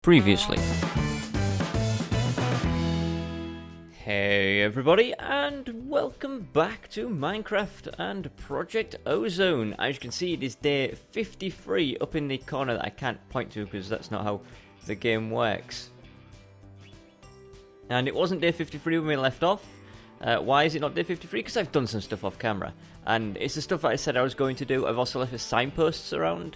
Previously. Hey everybody, and welcome back to Minecraft and Project Ozone. As you can see, it is day 53 up in the corner that I can't point to because that's not how the game works. And it wasn't day 53 when we left off. Why is it not day 53? Because I've done some stuff off camera. And it's the stuff that I said I was going to do. I've also left signposts around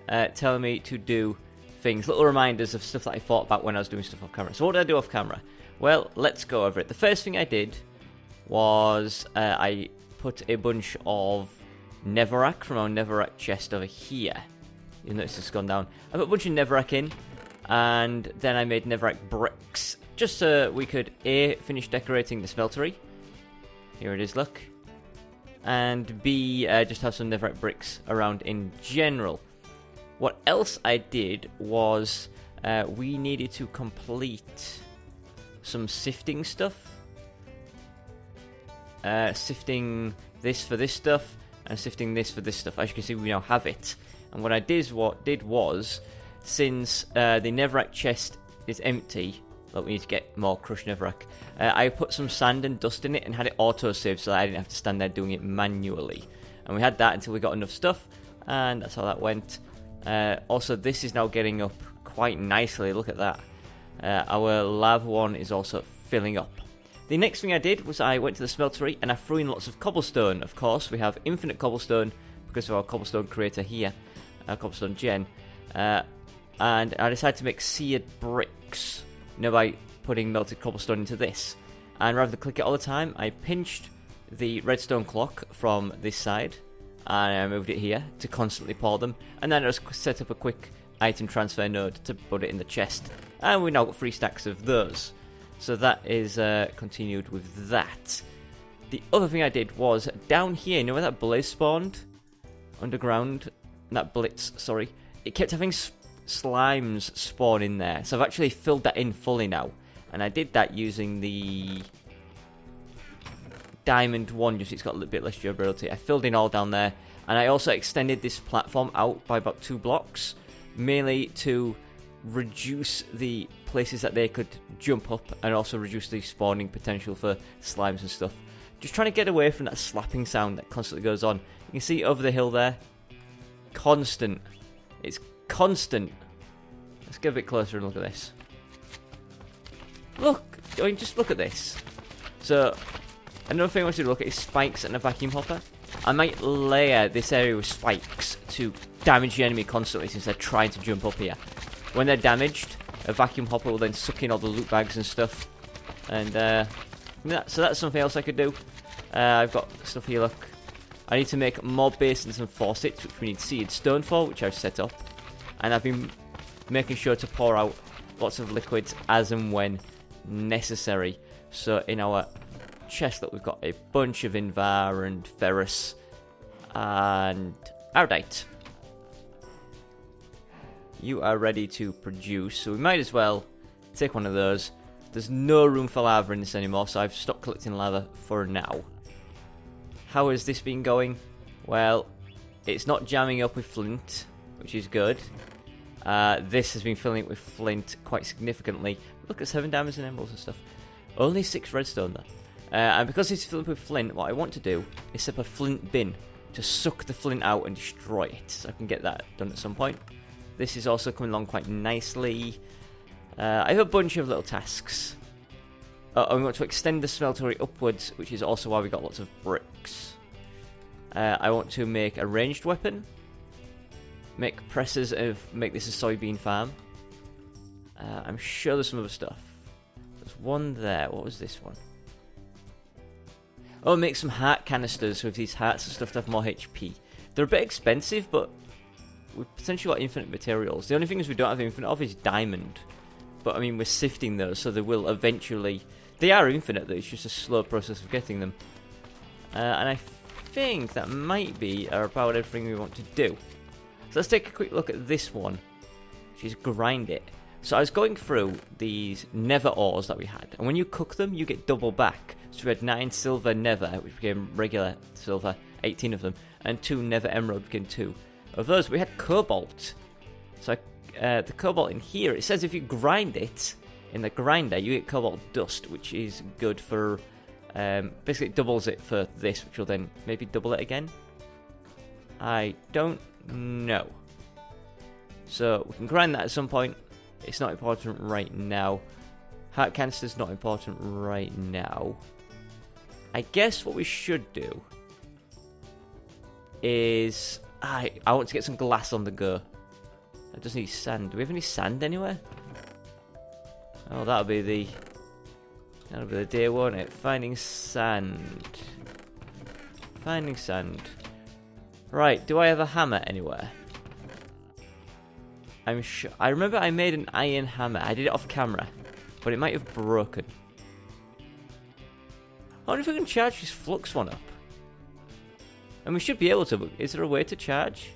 telling me to do things, little reminders of stuff that I thought about when I was doing stuff off camera. So what did I do off camera? Well, let's go over it. The first thing I did was I put a bunch of netherrack from our netherrack chest over here. You'll notice it's gone down. I put a bunch of netherrack in, and then I made netherrack bricks, just so we could A, finish decorating the smeltery. Here it is, look. And B, just have some netherrack bricks around in general. What else I did was we needed to complete some sifting stuff. Sifting this for this stuff and sifting this for this stuff. As you can see, we now have it. And what I did was, since the netherrack chest is empty, but we need to get more crushed netherrack, I put some sand and dust in it and had it auto-save so that I didn't have to stand there doing it manually. And we had that until we got enough stuff, and that's how that went. Also, this is now getting up quite nicely. Look at that. Our lava one is also filling up. The next thing I did was I went to the smeltery and I threw in lots of cobblestone. Of course, we have infinite cobblestone because of our cobblestone creator here, our cobblestone gen. And I decided to make seared bricks, by putting melted cobblestone into this. And rather than click it all the time, I pinched the redstone clock from this side, and I moved it here to constantly pour them, and then I just set up a quick item transfer node to put it in the chest, and we now got 3 stacks of those. So that is continued with that. The other thing I did was down here, you know where that blaze spawned? Underground, that blitz, sorry. It kept having slimes spawn in there, so I've actually filled that in fully now, and I did that using the diamond one, just it's got a little bit less durability. I filled in all down there, and I also extended this platform out by about 2 blocks, mainly to reduce the places that they could jump up and also reduce the spawning potential for slimes and stuff. Just trying to get away from that slapping sound that constantly goes on. You can see over the hill there, constant. It's constant. Let's get a bit closer and look at this. Look, I mean, just look at this. So another thing I want you to look at is spikes and a vacuum hopper. I might layer this area with spikes to damage the enemy constantly since they're trying to jump up here. When they're damaged, a vacuum hopper will then suck in all the loot bags and stuff. And so that's something else I could do. I've got stuff here, look. I need to make more basins and faucets, which we need seared stone for, which I've set up. And I've been making sure to pour out lots of liquids as and when necessary. So in our chest that we've got a bunch of invar and ferrous and iodite. You are ready to produce, so we might as well take one of those. There's no room for lava in this anymore, so I've stopped collecting lava for now. How has this been going? Well, it's not jamming up with flint, which is good. This has been filling it with flint quite significantly. Look at 7 diamonds and emeralds and stuff. Only 6 redstone though. And because it's filled with flint, what I want to do is set up a flint bin to suck the flint out and destroy it. So I can get that done at some point. This is also coming along quite nicely. I have a bunch of little tasks. I want to extend the smeltery upwards, which is also why we got lots of bricks. I want to make a ranged weapon. Make presses of make this a soybean farm. I'm sure there's some other stuff. There's one there. What was this one? Oh, make some heart canisters with these hearts and stuff to have more HP. They're a bit expensive, but we've potentially got infinite materials. The only thing is we don't have infinite of is diamond. But I mean, we're sifting those, so they will eventually. They are infinite, though. It's just a slow process of getting them. And I think that might be about everything we want to do. So let's take a quick look at this one, which is grind it. So I was going through these nether ores that we had, and when you cook them, you get double back. So we had 9 silver nether, which became regular silver, 18 of them, and 2 nether emerald became 2 of those. We had cobalt. So the cobalt in here. It says if you grind it in the grinder, you get cobalt dust, which is good for... basically it doubles it for this, which will then maybe double it again. I don't know. So we can grind that at some point. It's not important right now. Heart cancer's not important right now. I guess what we should do is... I want to get some glass on the go. I just need sand. Do we have any sand anywhere? Oh, that'll be the day, won't it? Finding sand. Finding sand. Right, do I have a hammer anywhere? I'm sure... I remember I made an iron hammer. I did it off camera. But it might have broken. I wonder if we can charge this flux one up. And we should be able to, but is there a way to charge?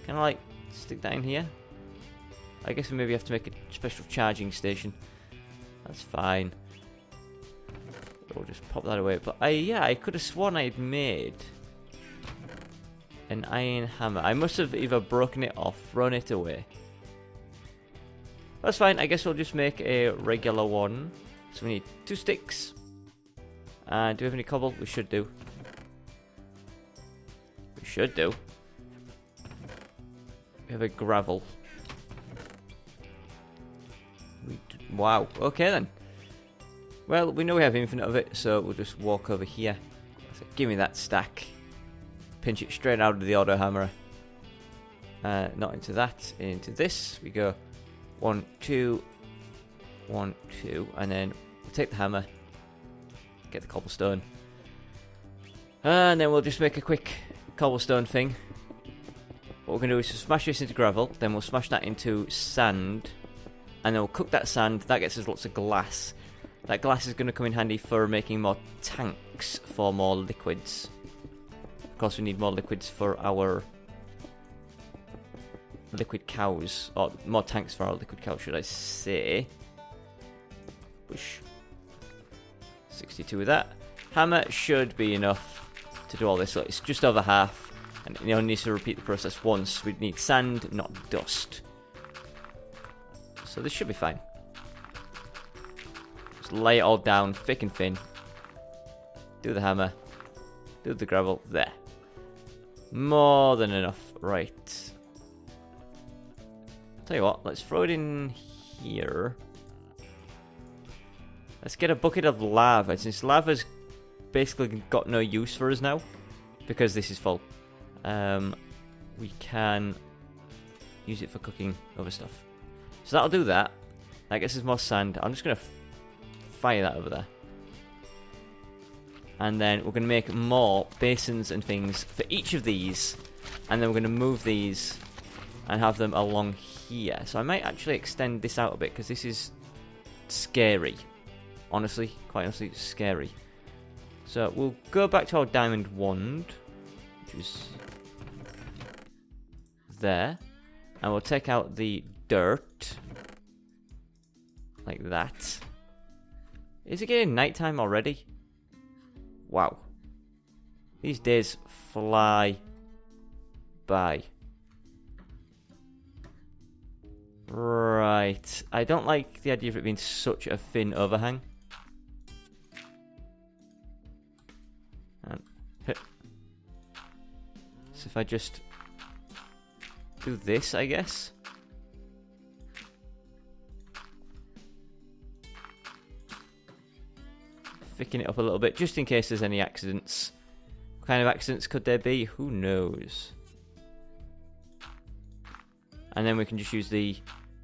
Can I, like, stick that in here? I guess we maybe have to make a special charging station. That's fine. We'll just pop that away. But I could have sworn I had made an iron hammer. I must have either broken it or thrown it away. That's fine. I guess we'll just make a regular one. So we need 2 sticks. And do we have any cobble? We should do. We should do. We have a gravel. Wow. Okay then. Well, we know we have infinite of it, so we'll just walk over here. So give me that stack. Pinch it straight out of the auto hammer. Not into that. Into this. We go 1, 2, 1, 2, and then we'll take the hammer. Get the cobblestone. And then we'll just make a quick cobblestone thing. What we're going to do is smash this into gravel, then we'll smash that into sand, and then we'll cook that sand. That gets us lots of glass. That glass is going to come in handy for making more tanks for more liquids. Of course, we need more liquids for our liquid cows, or more tanks for our liquid cows, should I say. Push. 62 with that. Hammer should be enough to do all this. So it's just over half, and it only needs to repeat the process once. We need sand, not dust. So this should be fine. Just lay it all down, thick and thin. Do the hammer. Do the gravel. There. More than enough. Right. Tell you what, let's throw it in here. Let's get a bucket of lava, since lava's basically got no use for us now, because this is full. We can use it for cooking other stuff. So that'll do that. That gets us more sand. I'm just going to fire that over there. And then we're going to make more basins and things for each of these. And then we're going to move these and have them along here. So I might actually extend this out a bit, because this is scary. Honestly, quite honestly, scary. So we'll go back to our diamond wand, which is there, and we'll take out the dirt, like that. Is it getting nighttime already? Wow. These days fly by. Right. I don't like the idea of it being such a thin overhang. So if I just do this, I guess. Thicken it up a little bit, just in case there's any accidents. What kind of accidents could there be? Who knows? And then we can just use the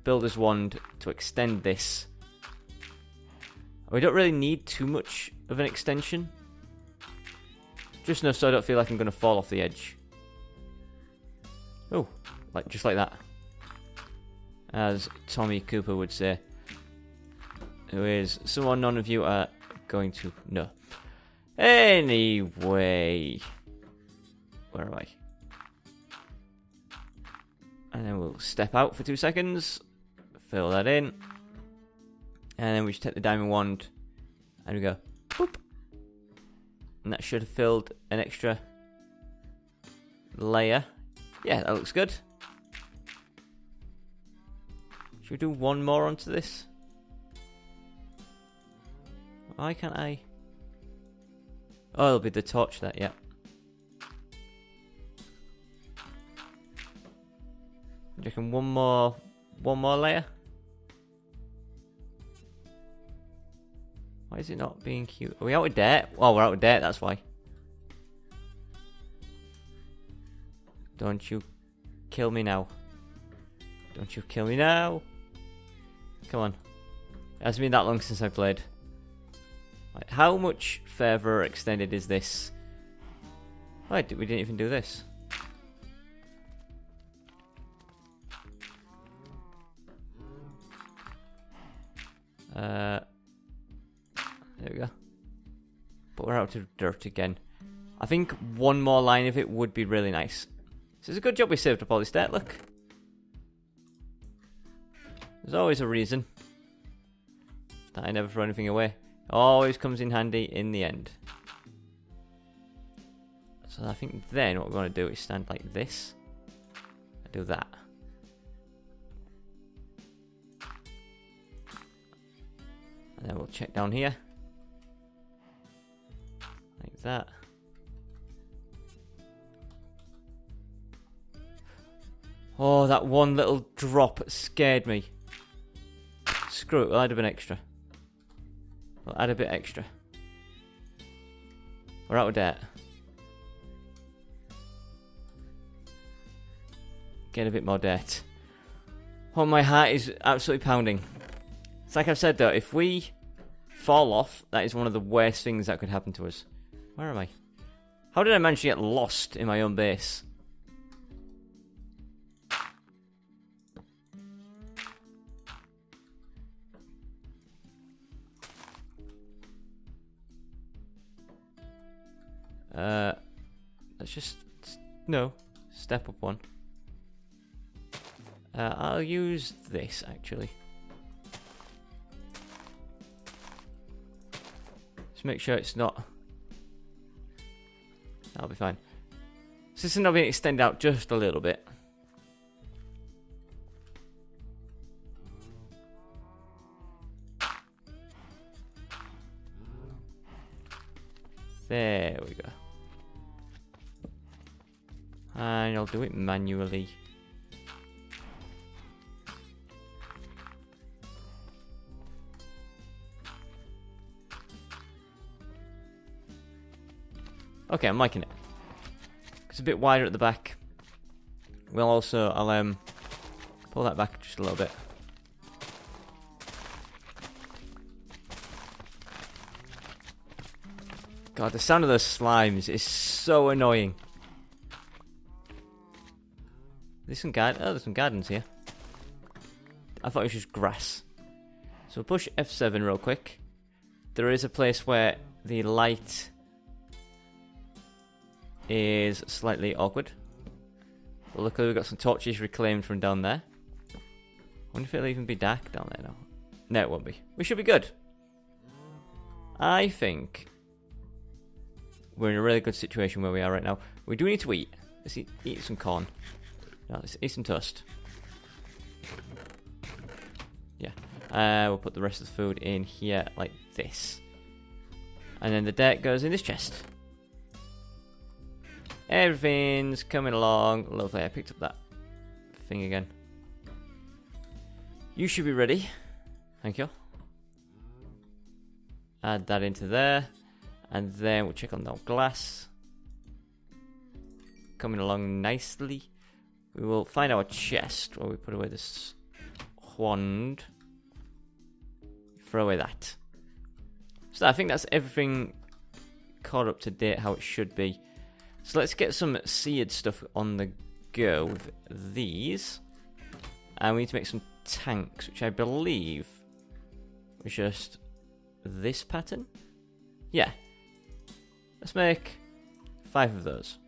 builder's wand to extend this. We don't really need too much of an extension. Just enough so I don't feel like I'm going to fall off the edge. Oh, just like that. As Tommy Cooper would say. Who is someone none of you are going to know. Anyway. Where am I? And then we'll step out for 2 seconds. Fill that in. And then we just take the diamond wand. And we go. Boop. And that should have filled an extra layer. Yeah, that looks good. Should we do one more onto this? Why can't I? Oh, it'll be the torch that, yeah. Do you reckon one more layer? Why is it not being cute? Are we out of date? Oh, we're out of date, that's why. Don't you kill me now. Don't you kill me now. Come on. It hasn't been that long since I played. Right, how much further extended is this? Why we didn't even do this? There we go. But we're out of dirt again. I think one more line of it would be really nice. So it's a good job we saved up all this dirt, look. There's always a reason that I never throw anything away. Always comes in handy in the end. So I think then what we're going to do is stand like this. And do that. And then we'll check down here. Like that. Oh, that one little drop scared me. Screw it, we'll add a bit extra. We'll add a bit extra. We're out of date. Get a bit more dirt. Oh, my heart is absolutely pounding. It's like I've said though, if we fall off, that is one of the worst things that could happen to us. Where am I? How did I manage to get lost in my own base? Let's just... No. Step up one. I'll use this, actually. Just make sure it's not... That'll be fine. So this is now going to extend out just a little bit. There we go. And I'll do it manually. Okay, I'm liking it. It's a bit wider at the back. Well, also, I'll pull that back just a little bit. God, the sound of those slimes is so annoying. There's some there's some gardens here. I thought it was just grass. So we'll push F7 real quick. There is a place where the light is slightly awkward. But luckily we've got some torches reclaimed from down there. I wonder if it'll even be dark down there now. No, it won't be. We should be good. I think we're in a really good situation where we are right now. We do need to eat. Let's eat some corn. No, let's eat some toast. Yeah. We'll put the rest of the food in here like this. And then the dirt goes in this chest. Everything's coming along. Lovely. I picked up that thing again. You should be ready. Thank you. Add that into there. And then we'll check on the glass. Coming along nicely. We will find our chest where we put away this wand. Throw away that. So I think that's everything caught up to date how it should be. So let's get some seared stuff on the go with these. And we need to make some tanks, which I believe was just this pattern. Yeah. Let's make 5 of those.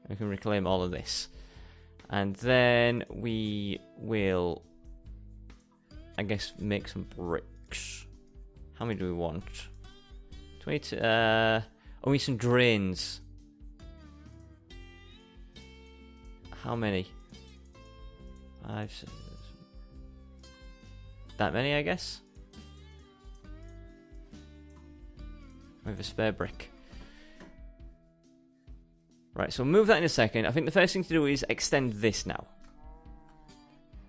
We can reclaim all of this. And then we will, I guess, make some bricks. How many do we want? 22. Oh, we need some drains. How many? 5, 6. that many, I guess. We have a spare brick. Right, so we'll move that in a second. I think the first thing to do is extend this now.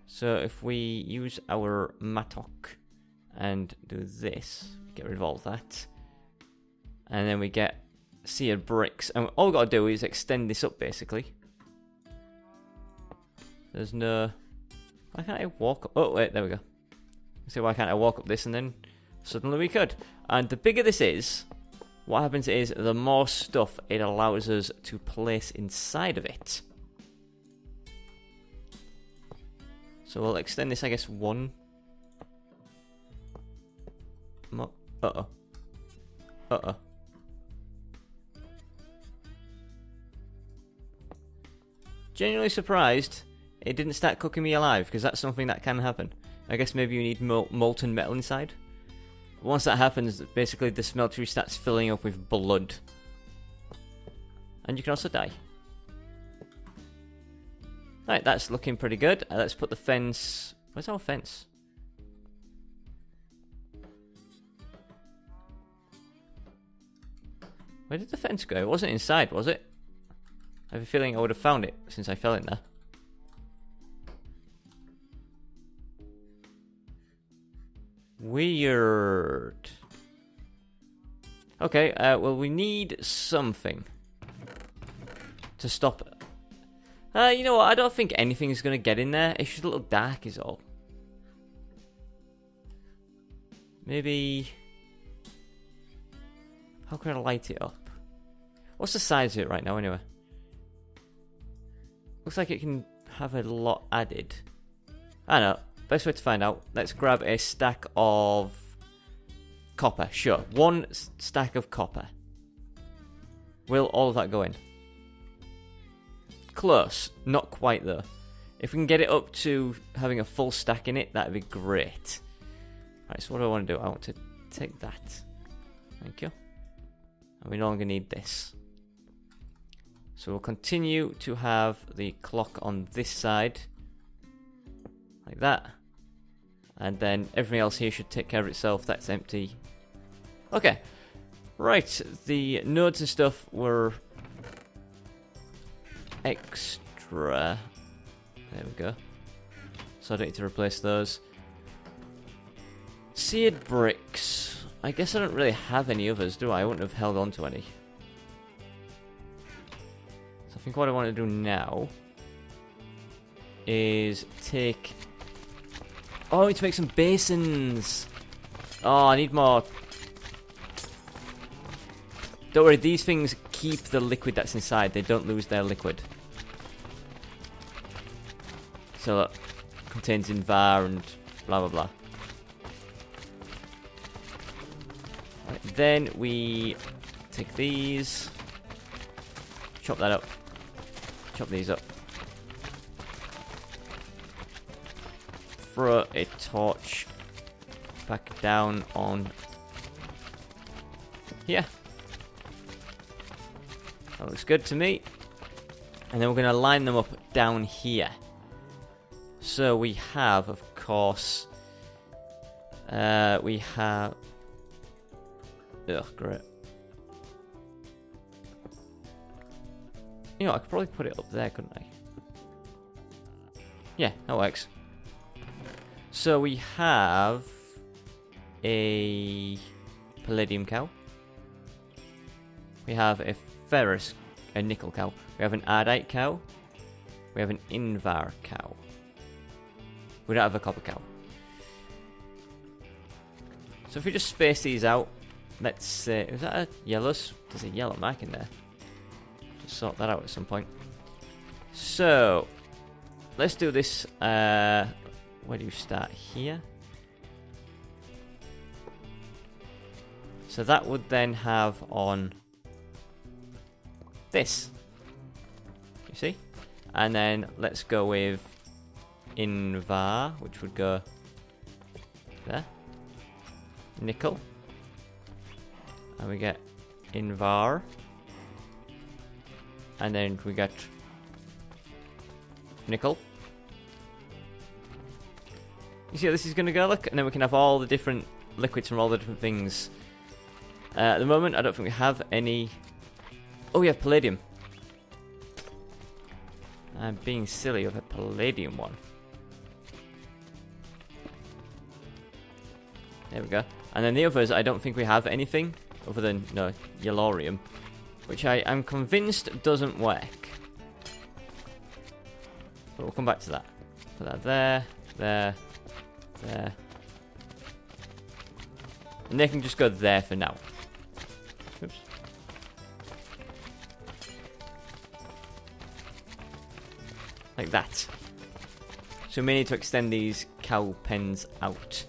So if we use our mattock and do this, get rid of all that. And then we get seared bricks. And all we've got to do is extend this up, basically. There's no... Why can't I walk up? Oh, wait, there we go. See, why can't I walk up this and then suddenly we could? And the bigger this is, what happens is the more stuff it allows us to place inside of it. So we'll extend this, I guess, one more. Uh-oh. Uh-oh. Genuinely surprised it didn't start cooking me alive, because that's something that can happen. I guess maybe you need molten metal inside. Once that happens, basically the smeltery starts filling up with blood. And you can also die. Right, that's looking pretty good. Let's put the fence... Where's our fence? Where did the fence go? It wasn't inside, was it? I have a feeling I would have found it since I fell in there. Weird. Okay, well, we need something to stop it. You know what? I don't think anything's going to get in there. It's just a little dark is all. Maybe... How can I light it up? What's the size of it right now, anyway? Looks like it can have a lot added. I don't know. Best way to find out. Let's grab a stack of copper. Sure. One stack of copper. Will all of that go in? Close. Not quite, though. If we can get it up to having a full stack in it, that'd be great. Right, so what do I want to do? I want to take that. Thank you. And we no longer need this. So we'll continue to have the clock on this side. Like that. And then everything else here should take care of itself. That's empty. Okay. Right. The nodes and stuff were extra. There we go. So I don't need to replace those. Seared bricks. I guess I don't really have any others, do I? I wouldn't have held on to any. So I think what I want to do now is take... Oh, I need to make some basins. Oh, I need more. Don't worry, these things keep the liquid that's inside. They don't lose their liquid. So look, contains invar and blah blah blah. Right, then we take these, chop that up, chop these up. Throw a torch back down on here. That looks good to me. And then we're going to line them up down here. So we have, of course, we have... Ugh, great. You know, I could probably put it up there, couldn't I? Yeah, that works. So we have a palladium cow. We have a ferrous, a nickel cow. We have an ardite cow. We have an invar cow. We don't have a copper cow. So if we just space these out, let's say, is that a yellow? There's a yellow mark in there. Just sort that out at some point. So let's do this. Where do you start? Here. So that would then have on this. You see? And then let's go with invar, which would go there. Nickel. And we get invar. And then we get nickel. You see how this is going to go, look? And then we can have all the different liquids from all the different things. At the moment, I don't think we have any... Oh, we have palladium. I'm being silly with a palladium one. There we go. And then the others, I don't think we have anything other than, no, yellorium. Which I am convinced doesn't work. But we'll come back to that. Put that there, there, there. And they can just go there for now. Oops. Like that. So we may need to extend these cow pens out.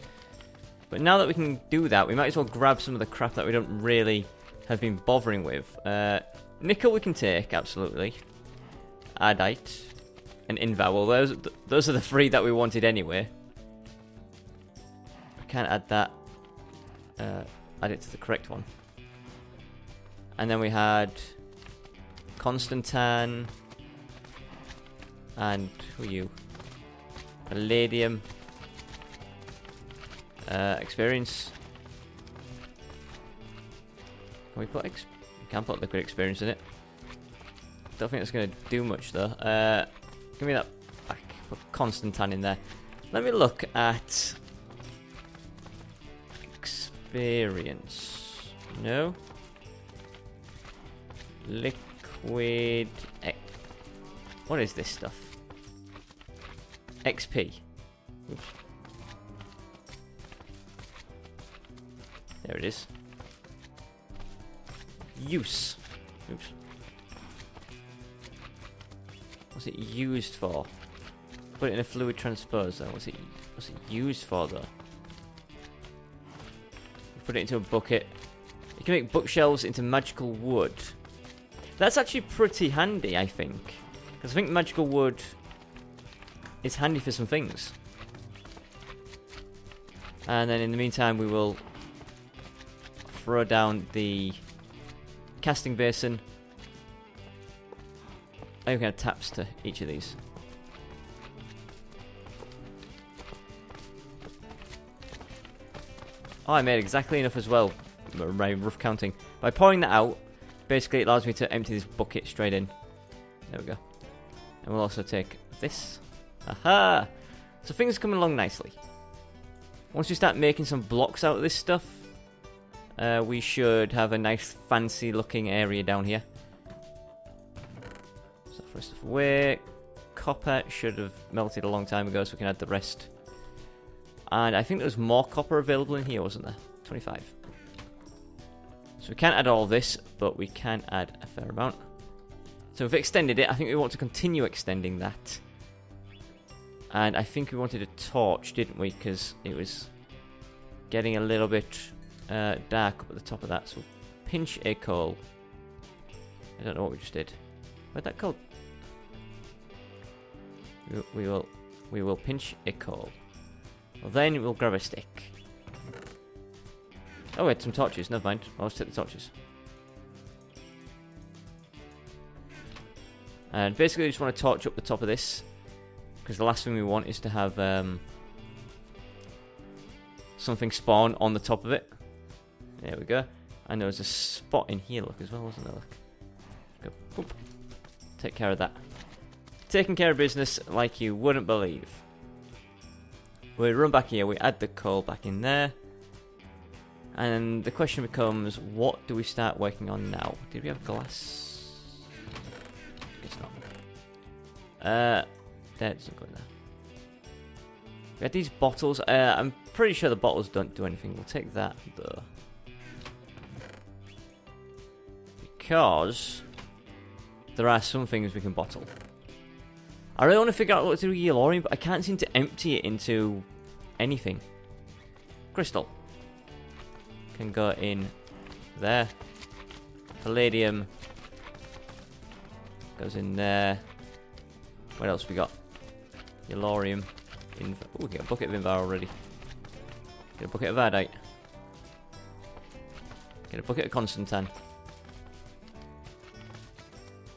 But now that we can do that, we might as well grab some of the crap that we don't really have been bothering with. Nickel we can take, absolutely. Adite. And Invar. Well, those are the three that we wanted anyway. We can't add that. Add it to the correct one. And then we had Constantan. And who are you? Palladium. Experience. Can we put we can put liquid experience in it. Don't think that's going to do much though. Give me that back. Put Constantan in there. Let me look at experience. No. Liquid. What is this stuff? XP. Oops. There it is. Use. Oops. What's it used for? Put it in a fluid transposer. What's it used for though? Put it into a bucket. You can make bookshelves into magical wood. That's actually pretty handy, I think. Because I think magical wood is handy for some things. And then in the meantime, we will throw down the casting basin. I think we have taps to each of these. Oh, I made exactly enough as well. My rough counting. By pouring that out, basically it allows me to empty this bucket straight in. There we go. And we'll also take this. Aha! So things are coming along nicely. Once we start making some blocks out of this stuff, we should have a nice fancy looking area down here. So throw stuff away. Copper should have melted a long time ago, so we can add the rest. And I think there was more copper available in here, wasn't there? 25. So we can't add all this, but we can add a fair amount. So we've extended it. I think we want to continue extending that. And I think we wanted a torch, didn't we? Because it was getting a little bit dark up at the top of that. So pinch a coal. I don't know what we just did. Where'd that go? We will pinch a coal. Well, then we'll grab a stick. Oh, we had some torches. Never mind. I'll just take the torches. And basically, we just want to torch up the top of this. Because the last thing we want is to have something spawn on the top of it. There we go. And there was a spot in here, look, as well, wasn't there? Look. Go. Whoop. Take care of that. Taking care of business like you wouldn't believe. We run back here, we add the coal back in there. And the question becomes, what do we start working on now? Did we have glass? Guess not. That doesn't go in there. We had these bottles. I'm pretty sure the bottles don't do anything. We'll take that though. Because there are some things we can bottle. I really want to figure out what to do with yellorium, but I can't seem to empty it into anything. Crystal. Can go in there. Palladium. Goes in there. What else we got? Yellorium. Oh, we get a bucket of Invar already. Get a bucket of Adite. Get a bucket of Constantan.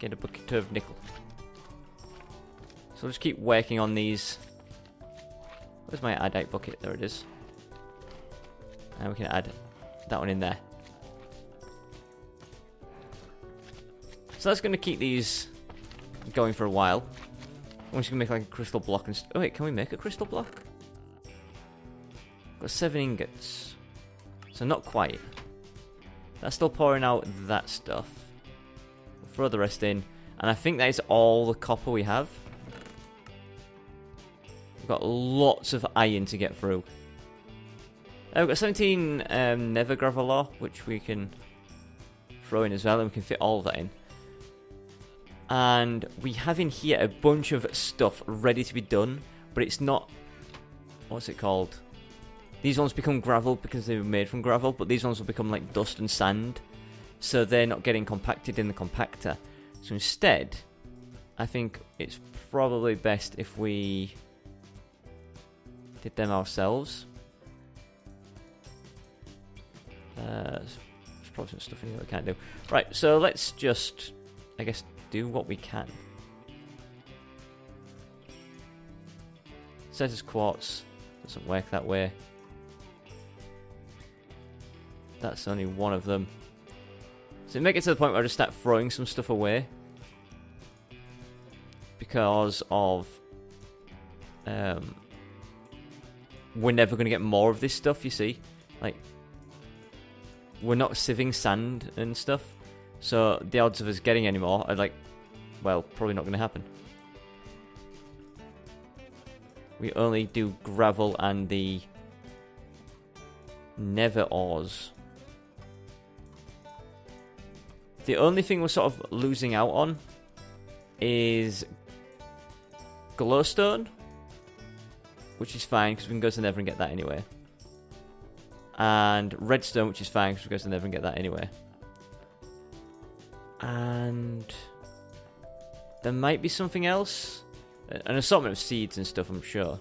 Get a bucket of nickel. So we'll just keep working on these. Where's my adite bucket? There it is. And we can add that one in there. So that's going to keep these going for a while. I'm just going to make like a crystal block. And oh wait, can we make a crystal block? Got 7 ingots. So not quite. That's still pouring out that stuff. We'll throw the rest in. And I think that is all the copper we have. We've got lots of iron to get through. We've got 17 nether gravel ore, which we can throw in as well, and we can fit all of that in. And we have in here a bunch of stuff ready to be done, but it's not... What's it called? These ones become gravel because they were made from gravel, but these ones will become like dust and sand, so they're not getting compacted in the compactor. So instead, I think it's probably best if we did them ourselves. There's probably some stuff in here that we can't do. Right, so let's just, I guess, do what we can. Set as quartz. Doesn't work that way. That's only one of them. So make it to the point where I just start throwing some stuff away. Because of... we're never going to get more of this stuff, you see. Like, we're not sieving sand and stuff. So the odds of us getting any more are like, well, probably not going to happen. We only do gravel and the nether ores. The only thing we're sort of losing out on is glowstone, which is fine because we can go to the nether and get that anyway. And redstone, which is fine because we go to the nether and get that anyway. And there might be something else. An assortment of seeds and stuff, I'm sure.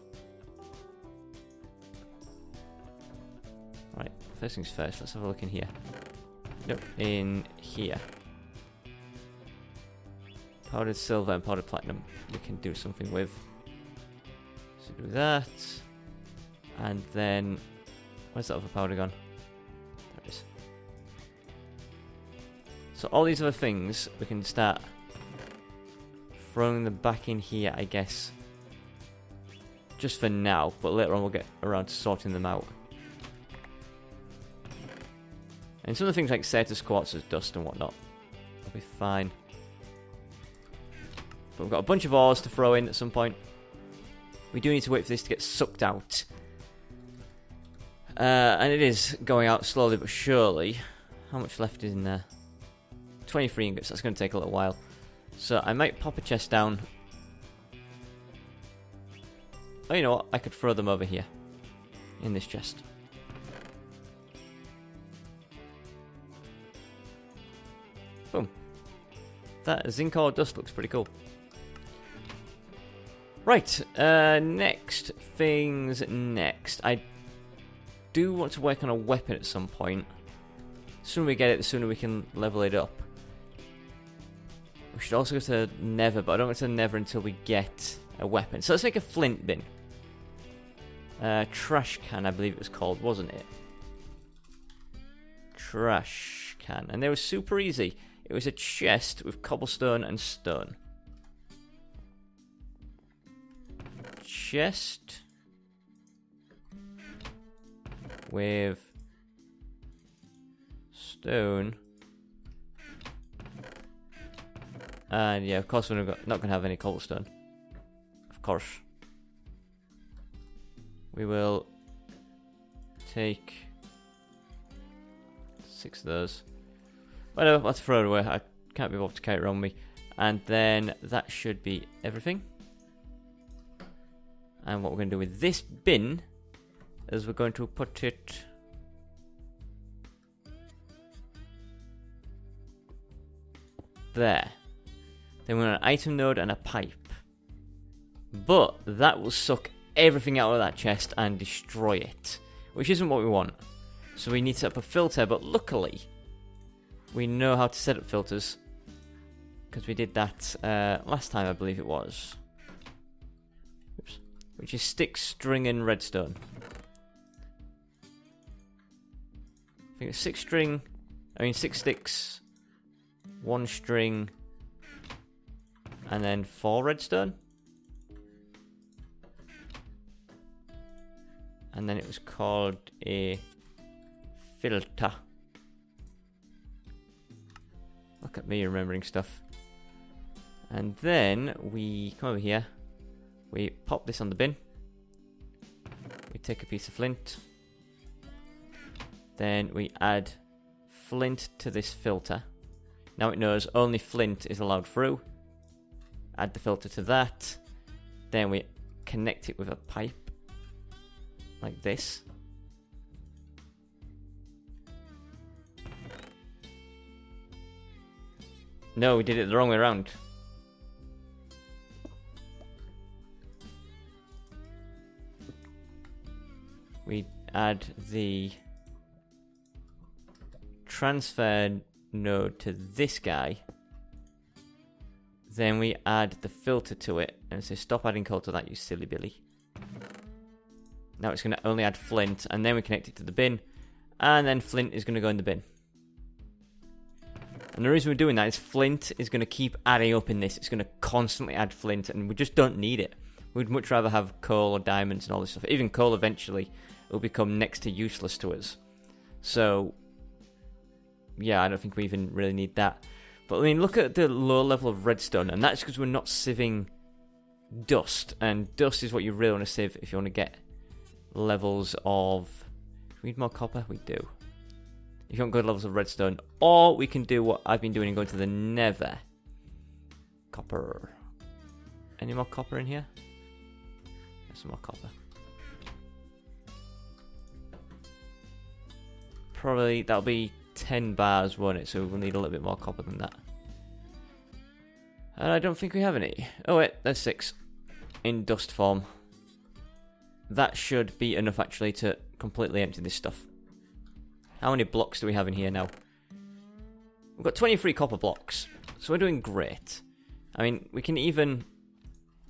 Right, first things first, let's have a look in here. Nope, in here. Powdered silver and powdered platinum we can do something with. So do that. And then... Where's that other powder gone? There it is. So all these other things, we can start throwing them back in here, I guess. Just for now, but later on we'll get around to sorting them out. And some of the things like set as quartz as dust and whatnot will be fine. But we've got a bunch of ores to throw in at some point. We do need to wait for this to get sucked out. And it is going out slowly but surely. How much left is in there? 23 ingots, that's going to take a little while. So I might pop a chest down. Oh, you know what? I could throw them over here. In this chest. Boom. That zinc ore dust looks pretty cool. Right, next things next. I do want to work on a weapon at some point. The sooner we get it, the sooner we can level it up. We should also go to Nether, but I don't go to Nether until we get a weapon. So let's make a flint bin. Trash can, I believe it was called, wasn't it? Trash can. And they were super easy. It was a chest with cobblestone and stone. Chest with stone. And yeah, of course we're not going to have any cobblestone. Of course. We will take 6 of those. Whatever, let's throw it away. I can't be bothered to carry it around with me. And then that should be everything. And what we're going to do with this bin is we're going to put it there. Then we're going to an item node and a pipe. But that will suck everything out of that chest and destroy it, which isn't what we want. So we need to set up a filter, but luckily we know how to set up filters because we did that last time, I believe it was. Oops. which is stick, string, and redstone. I think it's 6 sticks, 1 string, and then 4 redstone. And then it was called a filter. Look at me remembering stuff. And then we come over here. We pop this on the bin. We take a piece of flint. Then we add flint to this filter. Now it knows only flint is allowed through. Add the filter to that. Then we connect it with a pipe. Like this. No, we did it the wrong way around. We add the transfer node to this guy. Then we add the filter to it. And it says stop adding coal to that, you silly Billy. Now it's going to only add flint. And then we connect it to the bin. And then flint is going to go in the bin. And the reason we're doing that is flint is going to keep adding up in this. It's going to constantly add flint. And we just don't need it. We'd much rather have coal or diamonds and all this stuff. Even coal eventually will become next to useless to us. So, yeah, I don't think we even really need that. But, I mean, look at the low level of redstone. And that's because we're not sieving dust. And dust is what you really want to sieve if you want to get levels of... Do we need more copper? We do. If you want good levels of redstone. Or we can do what I've been doing and go to the nether. Copper. Any more copper in here? There's some more copper. Probably that'll be 10 bars, won't it? So we'll need a little bit more copper than that. And I don't think we have any. Oh wait, there's 6 in dust form. That should be enough actually to completely empty this stuff. How many blocks do we have in here now? We've got 23 copper blocks, so we're doing great. I mean, we can even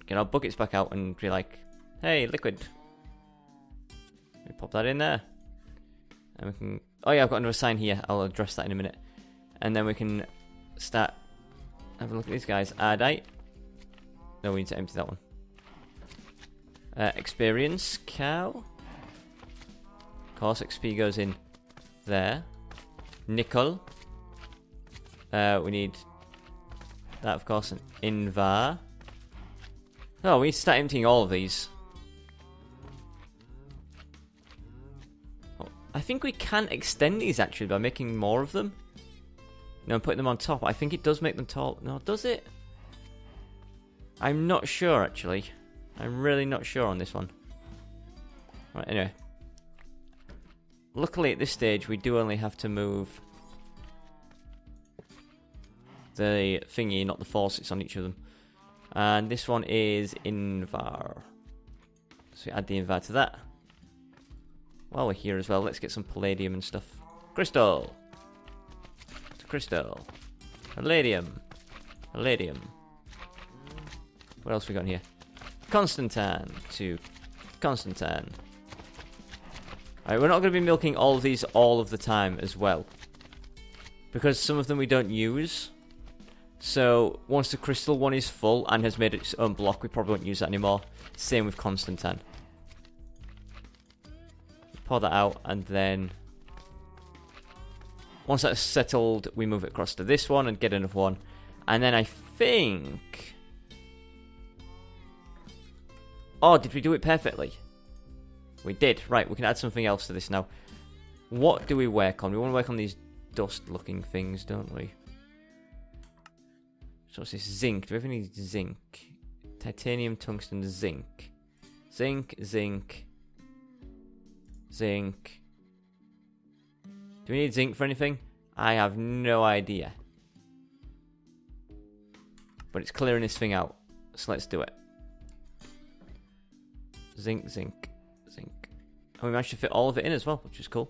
get our buckets back out and be like, hey, liquid. We pop that in there. And we can... Oh yeah, I've got another sign here. I'll address that in a minute. And then we can start... Have a look at these guys. Ardite. No, we need to empty that one. Experience cow. Of course, XP goes in there. Nickel. We need that, of course, an invar. Oh, we need to start emptying all of these. I think we can extend these actually by making more of them. No, putting them on top. I think it does make them tall. No, does it? I'm not sure actually. I'm really not sure on this one. Right, anyway. Luckily at this stage we do only have to move the thingy, not the faucets on each of them. And this one is invar. So we add the invar to that. While we're here as well, let's get some palladium and stuff. Crystal! Crystal. Palladium. Palladium. What else we got in here? Constantan to Constantan. Alright, we're not going to be milking all of these all of the time as well. Because some of them we don't use. So, once the crystal one is full and has made its own block, we probably won't use that anymore. Same with Constantan. Pour that out, and then once that's settled, we move it across to this one and get another one. And then I think... Oh, did we do it perfectly? We did. Right, we can add something else to this now. What do we work on? We want to work on these dust-looking things, don't we? So what's this? Zinc. Do we have any zinc? Titanium, tungsten, zinc. Zinc, zinc... Zinc. Do we need zinc for anything? I have no idea. But it's clearing this thing out. So let's do it. Zinc, zinc, zinc. And we managed to fit all of it in as well, which is cool.